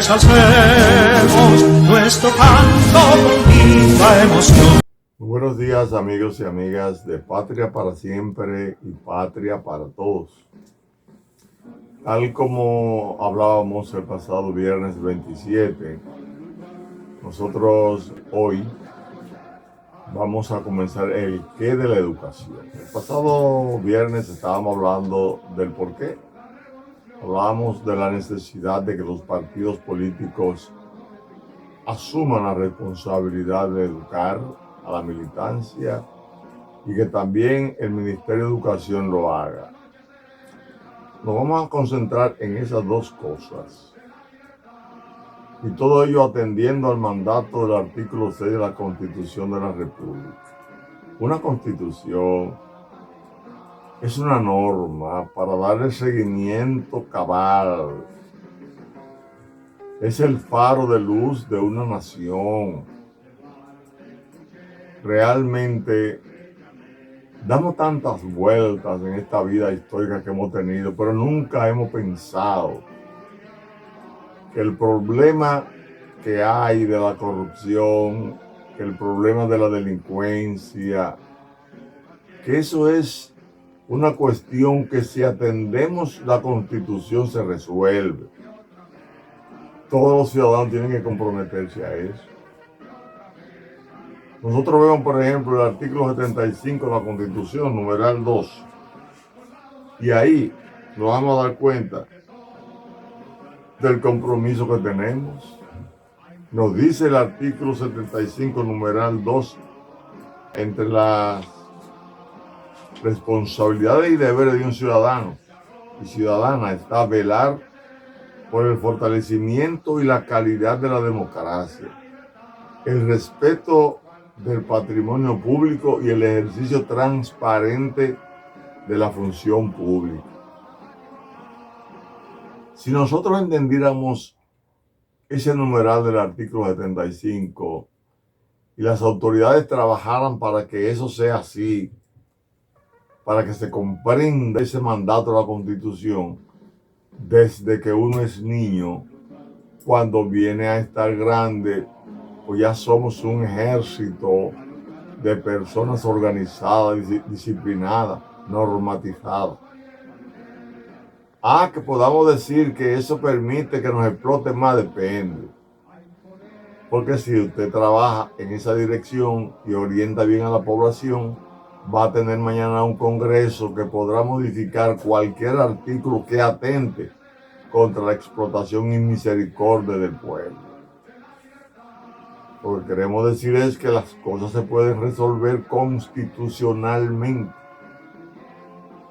exalcemos nuestro canto con viva emoción. Muy buenos días, amigos y amigas de Patria para Siempre y Patria para Todos. Tal como hablábamos el pasado viernes 27, nosotros hoy vamos a comenzar el qué de la educación. El pasado viernes estábamos hablando del por qué. Hablábamos de la necesidad de que los partidos políticos asuman la responsabilidad de educar a la militancia y que también el Ministerio de Educación lo haga. Nos vamos a concentrar en esas dos cosas. Y todo ello atendiendo al mandato del artículo 6 de la Constitución de la República. Una constitución es una norma para darle seguimiento cabal. Es el faro de luz de una nación. Realmente damos tantas vueltas en esta vida histórica que hemos tenido, pero nunca hemos pensado que el problema que hay de la corrupción, que el problema de la delincuencia, que eso es una cuestión que si atendemos la Constitución se resuelve. Todos los ciudadanos tienen que comprometerse a eso. Nosotros vemos, por ejemplo, el artículo 75 de la Constitución, numeral 2. Y ahí nos vamos a dar cuenta del compromiso que tenemos. Nos dice el artículo 75, numeral 2, entre las responsabilidades y deberes de un ciudadano y ciudadana está velar por el fortalecimiento y la calidad de la democracia, el respeto del patrimonio público y el ejercicio transparente de la función pública. Si nosotros entendiéramos ese numeral del artículo 75 y las autoridades trabajaran para que eso sea así, para que se comprenda ese mandato de la Constitución desde que uno es niño, cuando viene a estar grande, pues ya somos un ejército de personas organizadas, disciplinadas, normatizadas. Que podamos decir que eso permite que nos explote más, depende. Porque si usted trabaja en esa dirección y orienta bien a la población, va a tener mañana un congreso que podrá modificar cualquier artículo que atente contra la explotación y misericordia del pueblo. Lo que queremos decir es que las cosas se pueden resolver constitucionalmente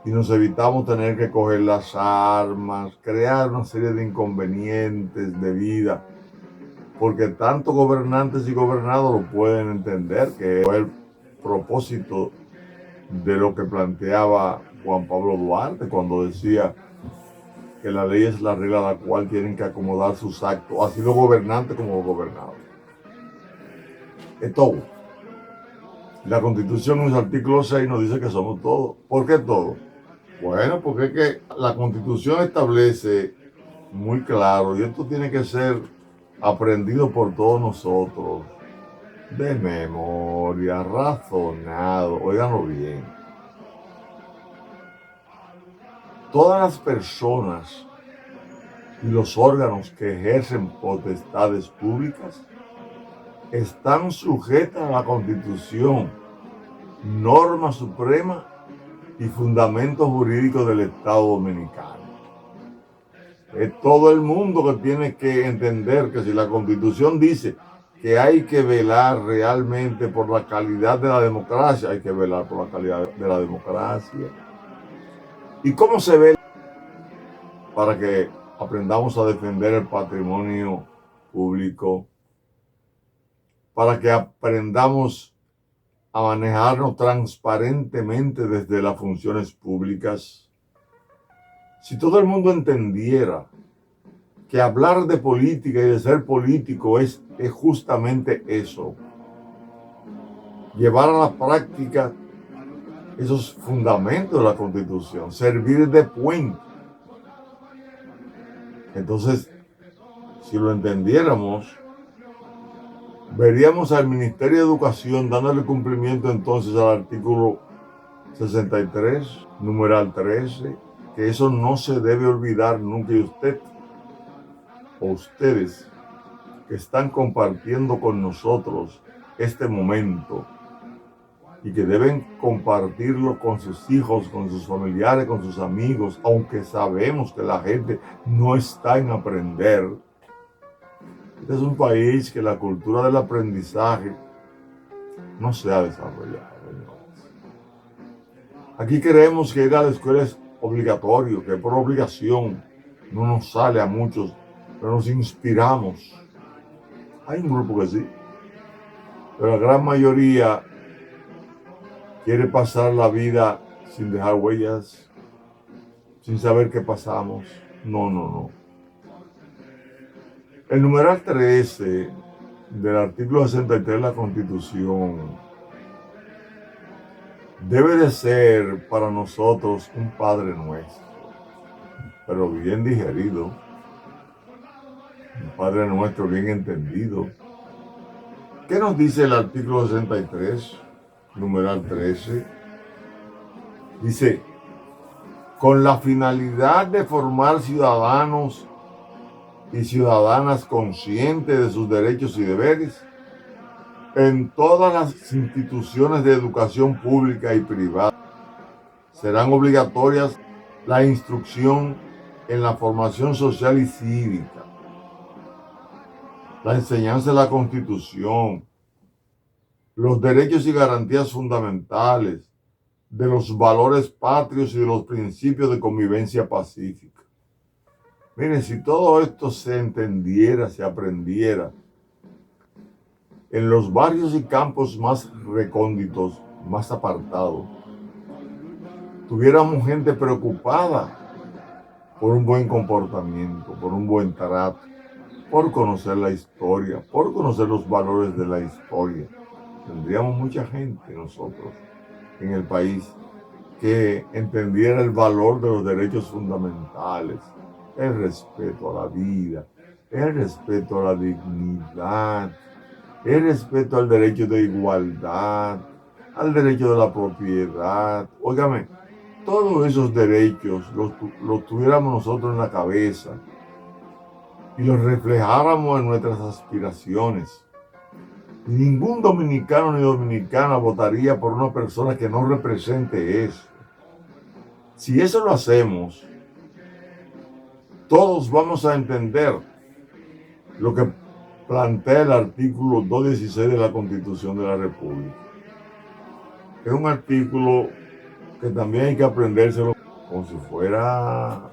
y nos evitamos tener que coger las armas, crear una serie de inconvenientes de vida, porque tanto gobernantes y gobernados lo pueden entender, que es el propósito de lo que planteaba Juan Pablo Duarte cuando decía que la ley es la regla a la cual tienen que acomodar sus actos, así los gobernantes como los gobernados. Es todo. La Constitución en su artículo 6 nos dice que somos todos. ¿Por qué todos? Bueno, porque es que la Constitución establece muy claro, y esto tiene que ser aprendido por todos nosotros, de memoria, razonado, óiganlo bien. Todas las personas y los órganos que ejercen potestades públicas están sujetas a la Constitución, norma suprema y fundamento jurídico del Estado Dominicano. Es todo el mundo que tiene que entender que si la Constitución dice que hay que velar realmente por la calidad de la democracia, hay que velar por la calidad de la democracia. ¿Y cómo se ve? Para que aprendamos a defender el patrimonio público, para que aprendamos a manejarnos transparentemente desde las funciones públicas. Si todo el mundo entendiera que hablar de política y de ser político es justamente eso, llevar a la práctica esos fundamentos de la Constitución, servir de puente. Entonces, si lo entendiéramos, veríamos al Ministerio de Educación dándole cumplimiento entonces al artículo 63, numeral 13, que eso no se debe olvidar nunca. Y usted o ustedes que están compartiendo con nosotros este momento y que deben compartirlo con sus hijos, con sus familiares, con sus amigos, aunque sabemos que la gente no está en aprender. Este es un país que la cultura del aprendizaje no se ha desarrollado, señores. Aquí creemos que ir a la escuela es obligatorio, que por obligación no nos sale a muchos, pero nos inspiramos. Hay un grupo que sí, pero la gran mayoría quiere pasar la vida sin dejar huellas, sin saber qué pasamos. No. El numeral 13 del artículo 63 de la Constitución debe de ser para nosotros un Padre Nuestro, pero bien digerido, un Padre Nuestro bien entendido. ¿Qué nos dice el artículo 63, numeral 13? Dice, con la finalidad de formar ciudadanos y ciudadanas conscientes de sus derechos y deberes, en todas las instituciones de educación pública y privada serán obligatorias la instrucción en la formación social y cívica, la enseñanza de la Constitución, los derechos y garantías fundamentales, de los valores patrios y de los principios de convivencia pacífica. Miren, si todo esto se entendiera, se aprendiera, en los barrios y campos más recónditos, más apartados, tuviéramos gente preocupada por un buen comportamiento, por un buen trato, por conocer la historia, por conocer los valores de la historia. Tendríamos mucha gente nosotros en el país que entendiera el valor de los derechos fundamentales, el respeto a la vida, el respeto a la dignidad, el respeto al derecho de igualdad, al derecho de la propiedad. Óigame, todos esos derechos los tuviéramos nosotros en la cabeza y los reflejáramos en nuestras aspiraciones. Y ningún dominicano ni dominicana votaría por una persona que no represente eso. Si eso lo hacemos, todos vamos a entender lo que plantea el artículo 216 de la Constitución de la República. Es un artículo que también hay que aprendérselo como si fuera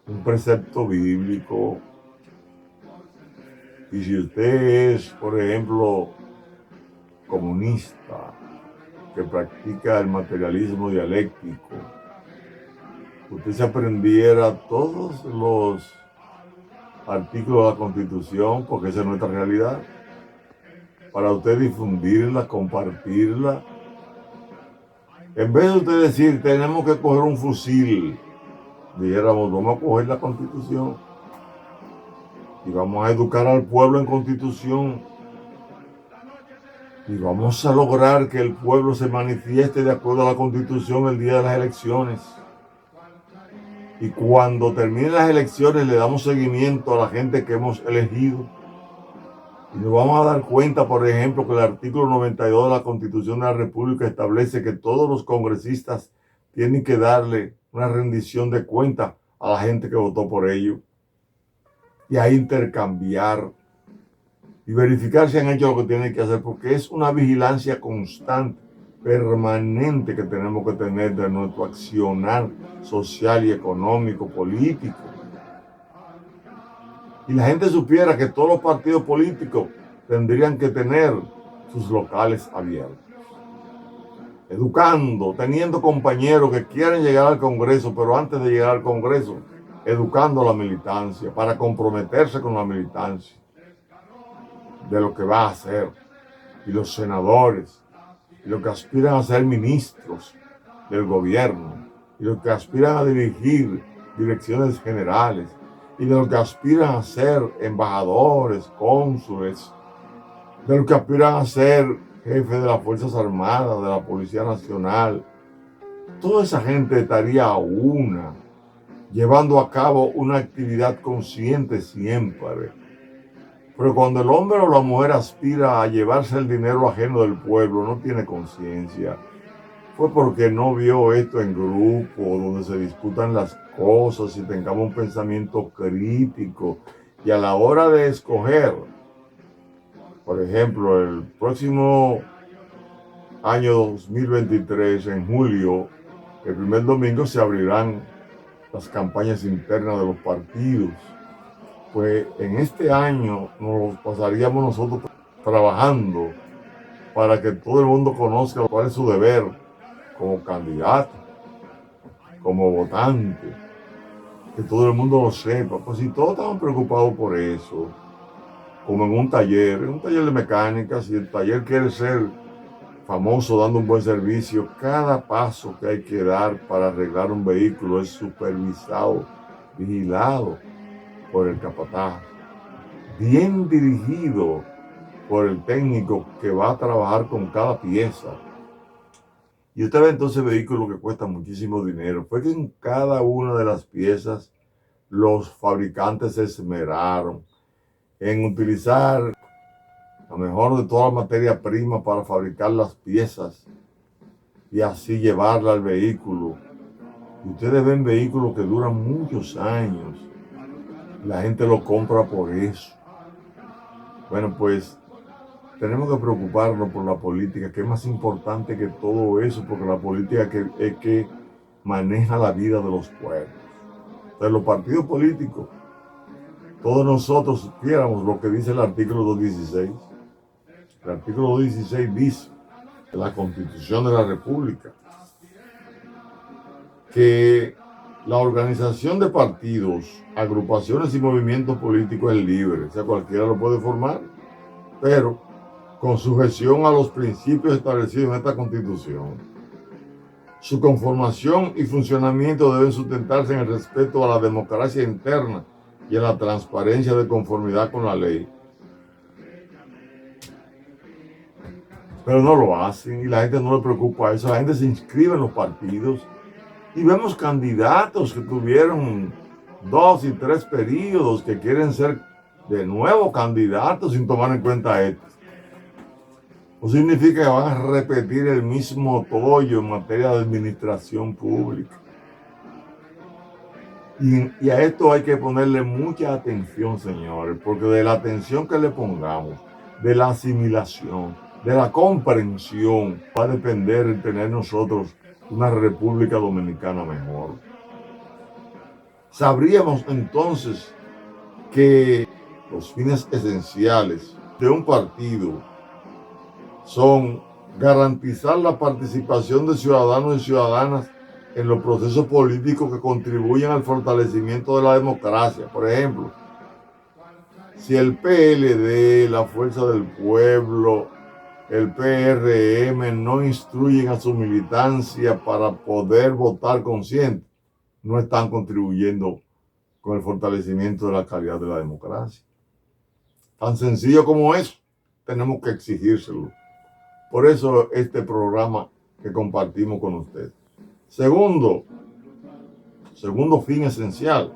un precepto bíblico. Y si usted es, por ejemplo, comunista, que practica el materialismo dialéctico, usted se aprendiera todos los artículos de la Constitución, porque esa es nuestra realidad, para usted difundirla, compartirla. En vez de usted decir, tenemos que coger un fusil, dijéramos, vamos a coger la Constitución y vamos a educar al pueblo en Constitución y vamos a lograr que el pueblo se manifieste de acuerdo a la Constitución el día de las elecciones. Y cuando terminen las elecciones le damos seguimiento a la gente que hemos elegido. Y nos vamos a dar cuenta, por ejemplo, que el artículo 92 de la Constitución de la República establece que todos los congresistas tienen que darle una rendición de cuenta a la gente que votó por ellos. Y a intercambiar y verificar si han hecho lo que tienen que hacer, porque es una vigilancia constante, permanente que tenemos que tener de nuestro accionar social y económico, político. Y la gente supiera que todos los partidos políticos tendrían que tener sus locales abiertos. Educando, teniendo compañeros que quieren llegar al Congreso, pero antes de llegar al Congreso, educando a la militancia, para comprometerse con la militancia de lo que va a hacer. Y los senadores, y los que aspiran a ser ministros del gobierno, y los que aspiran a dirigir direcciones generales, y de los que aspiran a ser embajadores, cónsules, de los que aspiran a ser jefes de las Fuerzas Armadas, de la Policía Nacional. Toda esa gente estaría a una, llevando a cabo una actividad consciente siempre. Pero cuando el hombre o la mujer aspira a llevarse el dinero ajeno del pueblo, no tiene conciencia. Fue porque no vio esto en grupo, donde se discutan las cosas y tengamos un pensamiento crítico. Y a la hora de escoger, por ejemplo, el próximo año 2023, en julio, el primer domingo se abrirán las campañas internas de los partidos. Pues en este año nos pasaríamos nosotros trabajando para que todo el mundo conozca cuál es su deber como candidato, como votante, que todo el mundo lo sepa. Pues si todos estaban preocupados por eso, como en un taller de mecánica, si el taller quiere ser famoso dando un buen servicio, cada paso que hay que dar para arreglar un vehículo es supervisado, vigilado por el capataz, bien dirigido por el técnico que va a trabajar con cada pieza. Y usted ve entonces vehículos que cuestan muchísimo dinero, fue que en cada una de las piezas los fabricantes se esmeraron en utilizar lo mejor de toda la materia prima para fabricar las piezas y así llevarla al vehículo. Y ustedes ven vehículos que duran muchos años. La gente lo compra por eso. Bueno, pues tenemos que preocuparnos por la política, que es más importante que todo eso, porque la política es que maneja la vida de los pueblos. Entonces, los partidos políticos, todos nosotros supiéramos lo que dice el artículo 216. El artículo 216 dice, en la Constitución de la República, que la organización de partidos, agrupaciones y movimientos políticos es libre, o sea, cualquiera lo puede formar, pero con sujeción a los principios establecidos en esta Constitución. Su conformación y funcionamiento deben sustentarse en el respeto a la democracia interna y a la transparencia de conformidad con la ley. Pero no lo hacen y la gente no le preocupa eso. La gente se inscribe en los partidos y vemos candidatos que tuvieron 2 y 3 periodos que quieren ser de nuevo candidatos sin tomar en cuenta esto. O significa que van a repetir el mismo tollo en materia de administración pública. Y a esto hay que ponerle mucha atención, señores, porque de la atención que le pongamos, de la asimilación, de la comprensión, va a depender el tener nosotros una República Dominicana mejor. Sabríamos entonces que los fines esenciales de un partido son garantizar la participación de ciudadanos y ciudadanas en los procesos políticos que contribuyen al fortalecimiento de la democracia. Por ejemplo, si el PLD, la Fuerza del Pueblo, el PRM no instruyen a su militancia para poder votar consciente, no están contribuyendo con el fortalecimiento de la calidad de la democracia. Tan sencillo como eso, tenemos que exigírselo. Por eso este programa que compartimos con ustedes. Segundo fin esencial,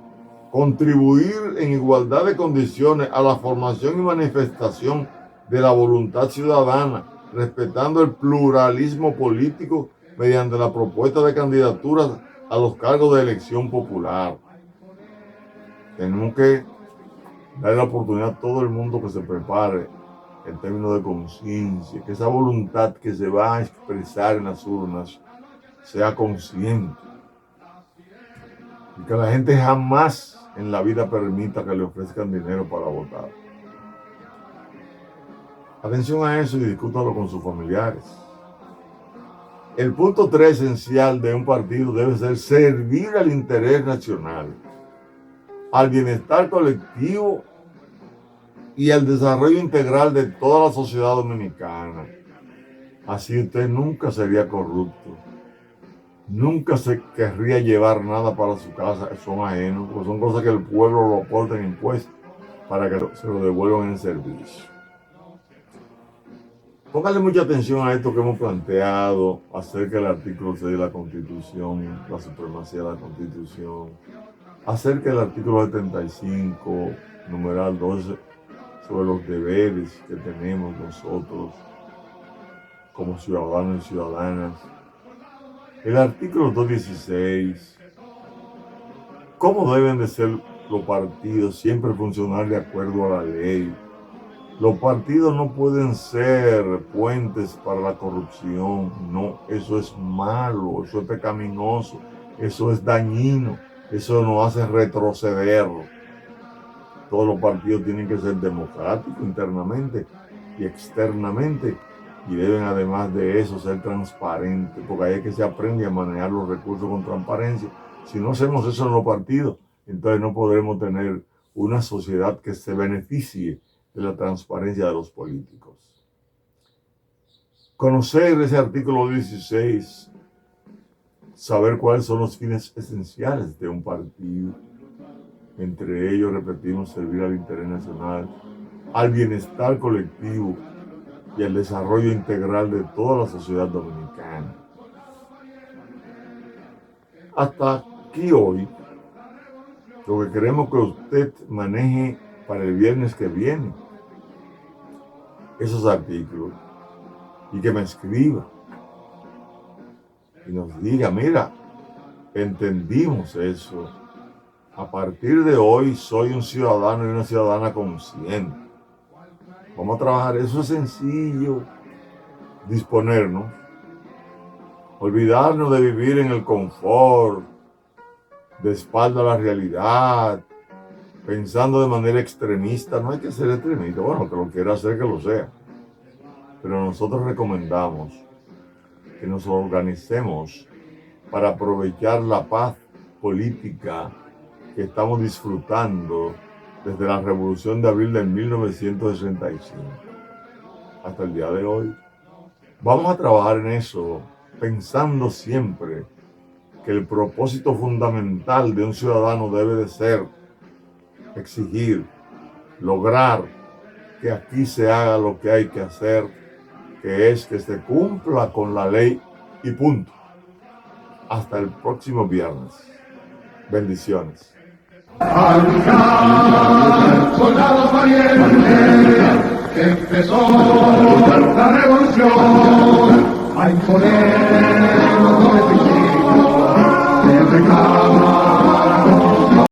contribuir en igualdad de condiciones a la formación y manifestación de la voluntad ciudadana, respetando el pluralismo político mediante la propuesta de candidaturas a los cargos de elección popular. Tenemos que dar la oportunidad a todo el mundo que se prepare en términos de conciencia, que esa voluntad que se va a expresar en las urnas sea consciente y que la gente jamás en la vida permita que le ofrezcan dinero para votar. Atención a eso y discútalo con sus familiares. El punto 3 esencial de un partido debe ser servir al interés nacional, al bienestar colectivo y al desarrollo integral de toda la sociedad dominicana. Así usted nunca sería corrupto. nunca se querría llevar nada para su casa, son ajenos, porque son cosas que el pueblo lo aporta en impuestos para que se lo devuelvan en servicio. Póngale mucha atención a esto que hemos planteado acerca del artículo 6 de la Constitución, la supremacía de la Constitución, acerca del artículo 75, numeral 12, sobre los deberes que tenemos nosotros como ciudadanos y ciudadanas. El artículo 216, cómo deben de ser los partidos, siempre funcionar de acuerdo a la ley. Los partidos no pueden ser puentes para la corrupción, no, eso es malo, eso es pecaminoso, eso es dañino, eso nos hace retroceder. Todos los partidos tienen que ser democráticos internamente y externamente, y deben además de eso ser transparentes, porque ahí es que se aprende a manejar los recursos con transparencia. Si no hacemos eso en los partidos, entonces no podremos tener una sociedad que se beneficie de la transparencia de los políticos. Conocer ese artículo 16, saber cuáles son los fines esenciales de un partido. Entre ellos, repetimos, servir al interés nacional, al bienestar colectivo y al desarrollo integral de toda la sociedad dominicana. Hasta aquí hoy, lo que queremos que usted maneje para el viernes que viene, esos artículos, y que me escriba y nos diga, mira, entendimos eso. A partir de hoy soy un ciudadano y una ciudadana consciente. Vamos a trabajar, eso es sencillo, disponernos, olvidarnos de vivir en el confort, de espalda a la realidad, pensando de manera extremista. No hay que ser extremista, bueno, que lo quiera hacer, que lo sea. Pero nosotros recomendamos que nos organicemos para aprovechar la paz política que estamos disfrutando desde la Revolución de Abril de 1965 hasta el día de hoy. Vamos a trabajar en eso, pensando siempre que el propósito fundamental de un ciudadano debe de ser exigir, lograr que aquí se haga lo que hay que hacer, que es que se cumpla con la ley y punto. Hasta el próximo viernes. Bendiciones. Soldados valientes, empezó la revolución a imponer los dones del recado.